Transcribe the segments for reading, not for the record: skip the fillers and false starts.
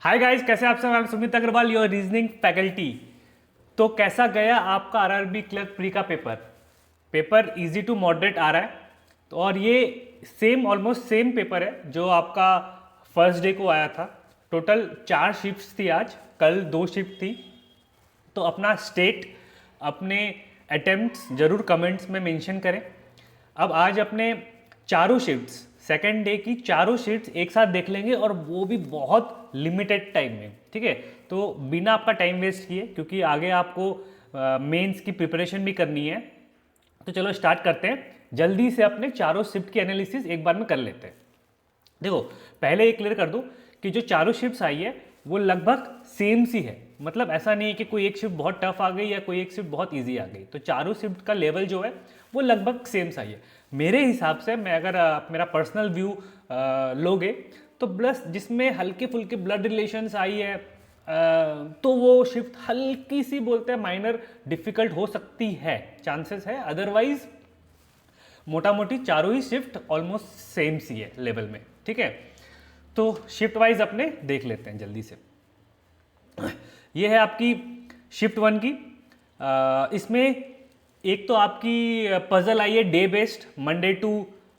Hi guys, कैसे आप सब। मैं Sumit Agarwal, your reasoning faculty. तो कैसा गया आपका आरआरबी क्लर्क प्री का paper? Paper easy to moderate आ रहा है। तो और ये सेम ऑलमोस्ट सेम पेपर है जो आपका फर्स्ट डे को आया था। टोटल 4 शिफ्ट्स थी, आज कल 2 शिफ्ट थी। तो अपना स्टेट, अपने अटेम्प्ट्स जरूर कमेंट्स में मेंशन करें। अब आज अपने चारों शिफ्ट्स, सेकेंड डे की चारों शिफ्ट्स एक साथ देख लेंगे, और वो भी बहुत लिमिटेड टाइम में। ठीक है, तो बिना आपका टाइम वेस्ट किए, क्योंकि आगे आपको मेंस की प्रिपरेशन भी करनी है। तो चलो स्टार्ट करते हैं। जल्दी से अपने चारों शिफ्ट की एनालिसिस एक बार में कर लेते हैं। देखो, पहले ये क्लियर कर दूं कि जो चारों शिफ्ट्स आई है वो लगभग सेम सी है। मतलब ऐसा नहीं है कि कोई एक शिफ्ट बहुत टफ आ गई या कोई एक शिफ्ट बहुत इजी आ गई। तो चारों शिफ्ट का लेवल जो है वो लगभग सेम सा ही है मेरे हिसाब से। मैं अगर मेरा पर्सनल व्यू लोगे तो प्लस जिसमें हल्के फुल्के ब्लड रिलेशंस आई है, तो वो शिफ्ट हल्की सी बोलते हैं माइनर डिफिकल्ट हो सकती है, चांसेस है। अदरवाइज मोटा मोटी चारों ही शिफ्ट ऑलमोस्ट सेम सी है लेवल में। ठीक है, तो शिफ्ट वाइज अपने देख लेते हैं जल्दी से। ये है आपकी शिफ्ट 1 की। इसमें एक तो आपकी पजल आई है day based, Monday to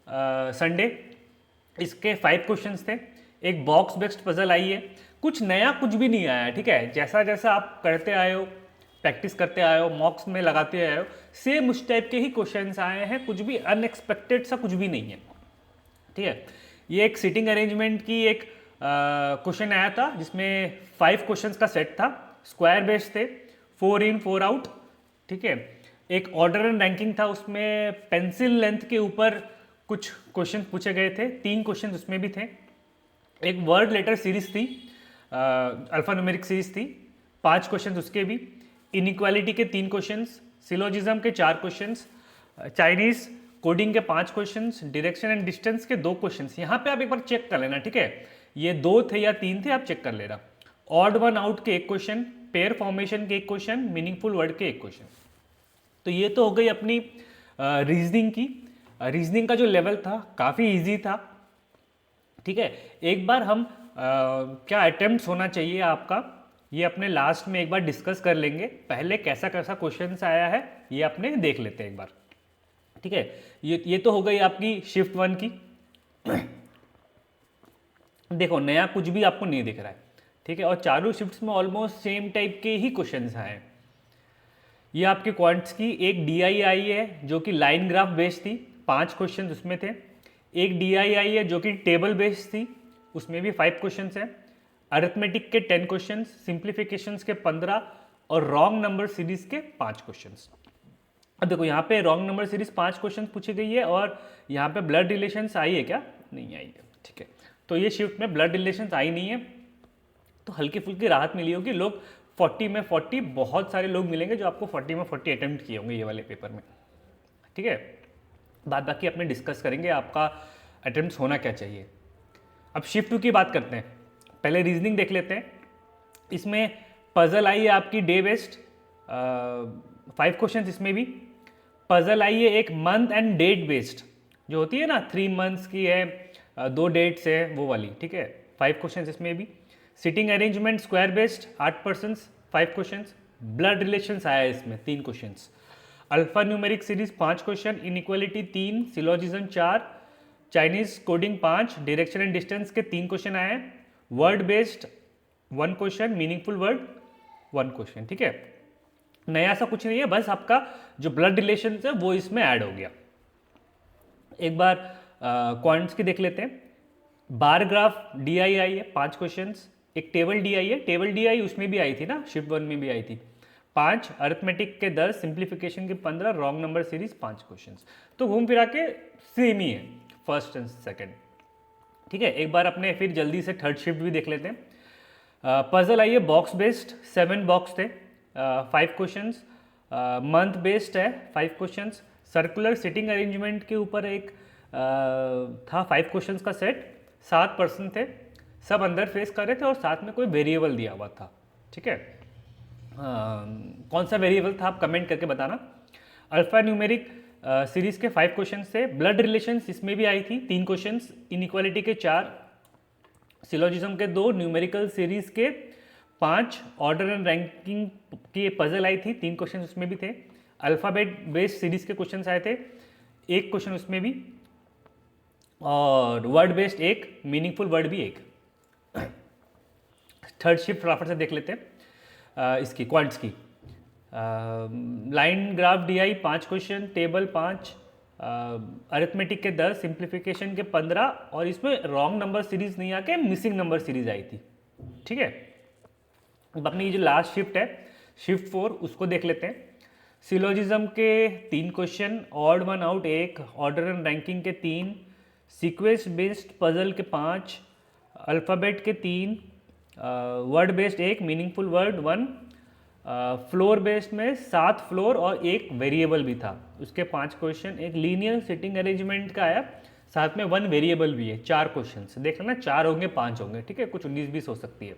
Sunday. इसके 5 क्वेश्चंस थे। एक बॉक्स बेस्ड पजल आई है। कुछ नया कुछ भी नहीं आया है। ठीक है, जैसा जैसा आप करते आए हो, प्रैक्टिस करते आए हो, मॉक्स में लगाते आए हो, सेम उस टाइप के ही क्वेश्चंस आए हैं। कुछ भी अनएक्सपेक्टेड सा कुछ भी नहीं है। ठीक है, ये एक सिटिंग अरेंजमेंट की एक क्वेश्चन आया था जिसमें 5 क्वेश्चंस का सेट था। स्क्वायर बेस्ड थे, 4 इन 4 आउट। ठीक है, एक ऑर्डर एंड रैंकिंग था, उसमें पेंसिल लेंथ के ऊपर कुछ क्वेश्चन पूछे गए थे। 3 क्वेश्चन उसमें भी थे। एक वर्ड लेटर सीरीज थी, अल्फा न्यूमेरिक सीरीज थी, 5 क्वेश्चन उसके भी। इनइक्वालिटी के 3 क्वेश्चंस, सिलोजिज्म के 4 क्वेश्चंस, चाइनीज कोडिंग के 5 क्वेश्चंस, डायरेक्शन एंड डिस्टेंस के 2 क्वेश्चंस। यहाँ पे आप एक बार चेक कर लेना। ठीक है, ये 2 थे या 3 थे, आप चेक कर लेना। ऑड वन आउट के 1 क्वेश्चन, पेयर फॉर्मेशन के 1 क्वेश्चन, मीनिंगफुल वर्ड के 1 क्वेश्चन। तो ये तो हो गई अपनी रीजनिंग की। रीजनिंग का जो लेवल था काफ़ी इजी था। ठीक है, एक बार हम क्या अटेम्प्ट होना चाहिए आपका, ये अपने लास्ट में एक बार डिस्कस कर लेंगे। पहले कैसा कैसा क्वेश्चन आया है ये अपने देख लेते हैं एक बार। ठीक है, ये तो हो गई आपकी शिफ्ट 1 की। देखो, नया कुछ भी आपको नहीं दिख रहा है। ठीक है, और चारों शिफ्ट्स में ऑलमोस्ट सेम टाइप के ही क्वेश्चंस आए हैं। ये आपके क्वांट्स की एक डीआई आई है जो कि लाइन ग्राफ बेस्ड थी, 5 क्वेश्चन उसमें थे। एक डीआई आई है जो कि टेबल बेस्ड थी, उसमें भी 5 क्वेश्चन हैं। अरिथमेटिक के 10 क्वेश्चन, सिंप्लीफिकेशंस के 15, और रॉन्ग नंबर सीरीज के 5 क्वेश्चन। अब देखो, यहाँ पे रॉन्ग नंबर सीरीज 5 क्वेश्चन पूछी गई है, और यहाँ पे ब्लड रिलेशंस आई है क्या? नहीं आई है। ठीक है, तो ये शिफ्ट में ब्लड रिलेशंस आई नहीं है, तो हल्की फुल्की राहत मिली होगी। लोग 40 में 40, बहुत सारे लोग मिलेंगे जो आपको 40 में 40 अटेम्प्ट किए होंगे ये वाले पेपर में। ठीक है, बात बाकी अपने डिस्कस करेंगे आपका अटेम्प्ट होना क्या चाहिए। अब शिफ्ट 2 की बात करते हैं। पहले रीजनिंग देख लेते हैं। इसमें पजल आई है आपकी डे बेस्ड, 5 क्वेश्चन इसमें भी। पजल आई है एक मंथ एंड डेट बेस्ड, जो होती है ना 3 मंथ्स की है, 2 डेट्स है, वो वाली। ठीक है, 5 क्वेश्चन इसमें भी। Sitting arrangement square based 8 persons, 5 question. Blood relations आया है इसमें 3 question. Alpha numeric series 5 question, inequality 3, syllogism 4, Chinese coding 5, direction and distance के 3 क्वेश्चन आए हैं। Word based 1 question, meaningful word 1 question. ठीक है, नया सा कुछ नहीं है, बस आपका जो ब्लड रिलेशन है वो इसमें ऐड हो गया। एक बार क्वांट्स की देख लेते हैं। बार ग्राफ डी आई आई है 5 क्वेश्चंस। एक टेबल डी आई है, टेबल डी आई उसमें भी आई थी ना, शिफ्ट 1 में भी आई थी, 5। अरिथमेटिक के 10, सिंप्लीफिकेशन के 15, रॉन्ग नंबर सीरीज 5 क्वेश्चंस। तो घूम फिरा के सेम ही है फर्स्ट एंड सेकेंड। ठीक है, एक बार अपने फिर जल्दी से थर्ड शिफ्ट भी देख लेते हैं। पजल आई है बॉक्स बेस्ड, 7 बॉक्स थे, 5 क्वेश्चंस। मंथ बेस्ड है, 5 क्वेश्चंस। सर्कुलर सिटिंग अरेंजमेंट के ऊपर एक था 5 क्वेश्चंस का सेट, 7 पर्सन थे, सब अंदर फेस कर रहे थे और साथ में कोई वेरिएबल दिया हुआ था। ठीक है, कौन सा वेरिएबल था आप कमेंट करके बताना। अल्फा न्यूमेरिक सीरीज के 5 क्वेश्चन थे। ब्लड रिलेशंस इसमें भी आई थी 3 क्वेश्चंस, इनइक्वालिटी के 4, सिलोजिज्म के 2, न्यूमेरिकल सीरीज के 5, ऑर्डर एंड रैंकिंग की पजल आई थी, 3 क्वेश्चन उसमें भी थे। अल्फ़ाबेट बेस्ड सीरीज के क्वेश्चंस आए थे, 1 क्वेश्चन उसमें भी, और वर्ड बेस्ड 1, मीनिंगफुल वर्ड भी 1। थर्ड शिफ्ट फटाफट से देख लेते हैं इसकी क्वांट्स की। Line graph DI 5 question, table 5, arithmetic के 10, सिंप्लीफिकेशन के 15, और इसमें रॉन्ग नंबर सीरीज नहीं आके मिसिंग नंबर सीरीज आई थी। ठीक है, अब अपनी ये जो लास्ट शिफ्ट है, शिफ्ट 4, उसको देख लेते हैं। सिलोजिज्म के 3 question, odd 1 out 1, order and ranking के 3, सीक्वेंस बेस्ड पजल के 5, अल्फ़ाबेट के 3, word based 1, meaningful word 1, floor based में 7 फ्लोर और 1 वेरिएबल भी था, उसके 5 क्वेश्चन। एक लीनियर सिटिंग अरेंजमेंट का आया, साथ में 1 वेरिएबल भी है, 4 क्वेश्चन। देख लेना, 4 होंगे 5 होंगे, ठीक है, कुछ 19-20 हो सकती है।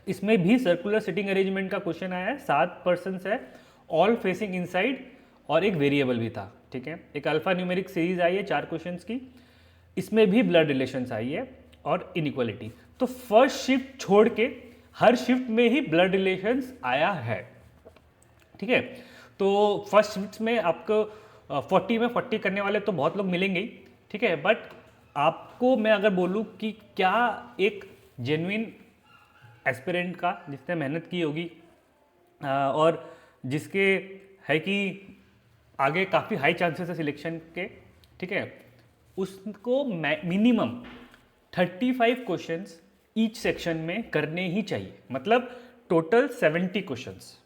इसमें भी सर्कुलर सिटिंग अरेंजमेंट का क्वेश्चन आया है, 7 पर्सन्स है, ऑल फेसिंग इनसाइड, और एक वेरिएबल भी था। ठीक है, एक अल्फा न्यूमेरिक सीरीज आई है 4 क्वेश्चंस की, इसमें भी ब्लड रिलेशंस आई है और इनइक्वालिटी। तो फर्स्ट शिफ्ट छोड़ के हर शिफ्ट में ही ब्लड रिलेशंस आया है। ठीक है, तो फर्स्ट शिफ्ट में आपको 40 में 40 करने वाले तो बहुत लोग मिलेंगे ही। ठीक है, बट आपको मैं अगर बोलूँ कि क्या एक जेन्युइन एस्पिरेंट का जिसने मेहनत की होगी और जिसके है कि आगे काफ़ी हाई चांसेस है सिलेक्शन के, ठीक है, उसको मिनिमम 35 क्वेश्चंस ईच सेक्शन में करने ही चाहिए, मतलब टोटल 70 क्वेश्चंस।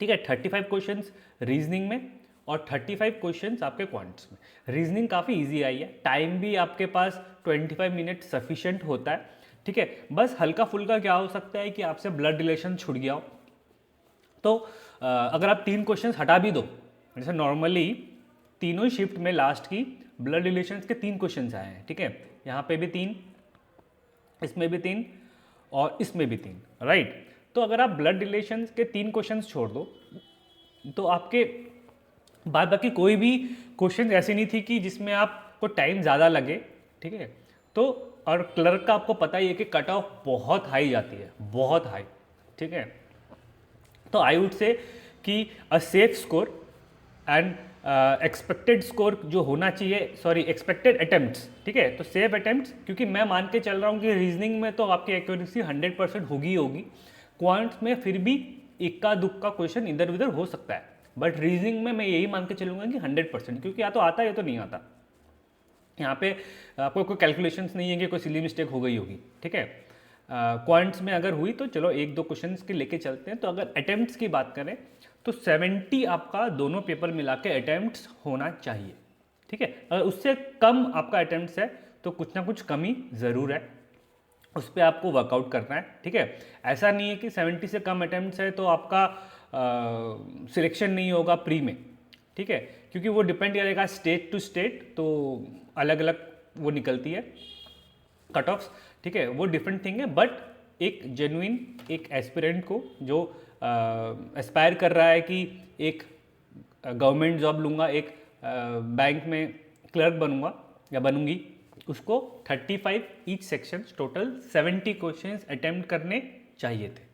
ठीक है, 35 क्वेश्चंस रीजनिंग में और 35 क्वेश्चंस आपके क्वांट्स में। रीजनिंग काफ़ी इजी आई है, टाइम भी आपके पास 25 मिनट सफिशिएंट होता है। ठीक है, बस हल्का फुल्का क्या हो सकता है कि आपसे ब्लड रिलेशन छूट गया हो, तो अगर आप 3 क्वेश्चंस हटा भी दो, जैसे नॉर्मली तीनों शिफ्ट में लास्ट की ब्लड रिलेशंस के 3 क्वेश्चंस आए हैं। ठीक है, यहाँ पे भी 3, इसमें भी 3 और इसमें भी 3, राइट। तो अगर आप ब्लड रिलेशंस के 3 क्वेश्चंस छोड़ दो तो आपके बाद बाकी कोई भी क्वेश्चन ऐसे नहीं थी कि जिसमें आपको टाइम ज़्यादा लगे। ठीक है, तो और क्लर्क का आपको पता ही है कि कट ऑफ बहुत हाई जाती है, बहुत हाई। ठीक है, तो आई वुड से कि a safe score and expected score जो होना चाहिए, सॉरी एक्सपेक्टेड अटेम्प्ट्स। ठीक है, तो सेफ अटेम्प्ट्स, क्योंकि मैं मान के चल रहा हूँ कि रीजनिंग में तो आपकी एक्यूरेसी 100% होगी ही होगी, क्वांट्स में फिर भी इक्का दुक्का क्वेश्चन इधर उधर हो सकता है, बट रीजनिंग में मैं यही मान के चलूँगा कि 100%, क्योंकि या तो आता है या तो नहीं आता। यहाँ पे आपको कोई कैलकुलेशंस नहीं है कि कोई सिली मिस्टेक हो गई होगी। ठीक है, क्वांट्स में अगर हुई तो चलो 1-2 क्वेश्चंस के लेके चलते हैं। तो अगर अटेम्प्ट्स की बात करें तो 70 आपका दोनों पेपर मिला के अटेम्प्ट्स होना चाहिए। ठीक है, अगर उससे कम आपका अटेम्प्ट्स है तो कुछ ना कुछ कमी ज़रूर है, उस पर आपको वर्कआउट करना है। ठीक है, ऐसा नहीं है कि 70 से कम अटेम्प्ट्स है तो आपका सिलेक्शन नहीं होगा प्री में। ठीक है, क्योंकि वो डिपेंड करेगा स्टेट टू स्टेट, तो अलग अलग वो निकलती है कट ऑफ्स। ठीक है, वो डिफरेंट थिंग है, बट एक जेन्युइन एक एस्पिरेंट को जो एस्पायर कर रहा है कि एक गवर्नमेंट जॉब लूँगा, एक बैंक में क्लर्क बनूंगा या बनूंगी, उसको 35 each section total 70 questions attempt करने चाहिए थे।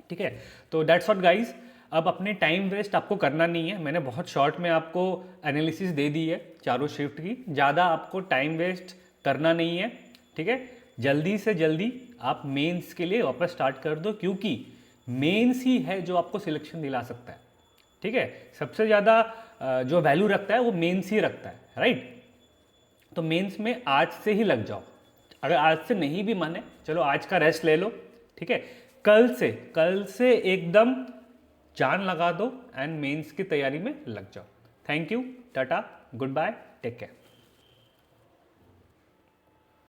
ठीक है, तो दैट्स व्हाट गाइस। अब अपने टाइम वेस्ट आपको करना नहीं है, मैंने बहुत शॉर्ट में आपको एनालिसिस दे दी है चारों शिफ्ट की, ज़्यादा आपको टाइम वेस्ट करना नहीं है। ठीक है, जल्दी से जल्दी आप मेंस के लिए वापस स्टार्ट कर दो, क्योंकि मेंस ही है जो आपको सिलेक्शन दिला सकता है। ठीक है, सबसे ज़्यादा जो वैल्यू रखता है वो मेंस ही रखता है, राइट। तो मेंस में आज से ही लग जाओ, अगर आज से नहीं भी माने चलो आज का रेस्ट ले लो। ठीक है, कल से एकदम जान लगा दो एंड मेंस की तैयारी में लग जाओ। Thank you, tata, good bye, take care.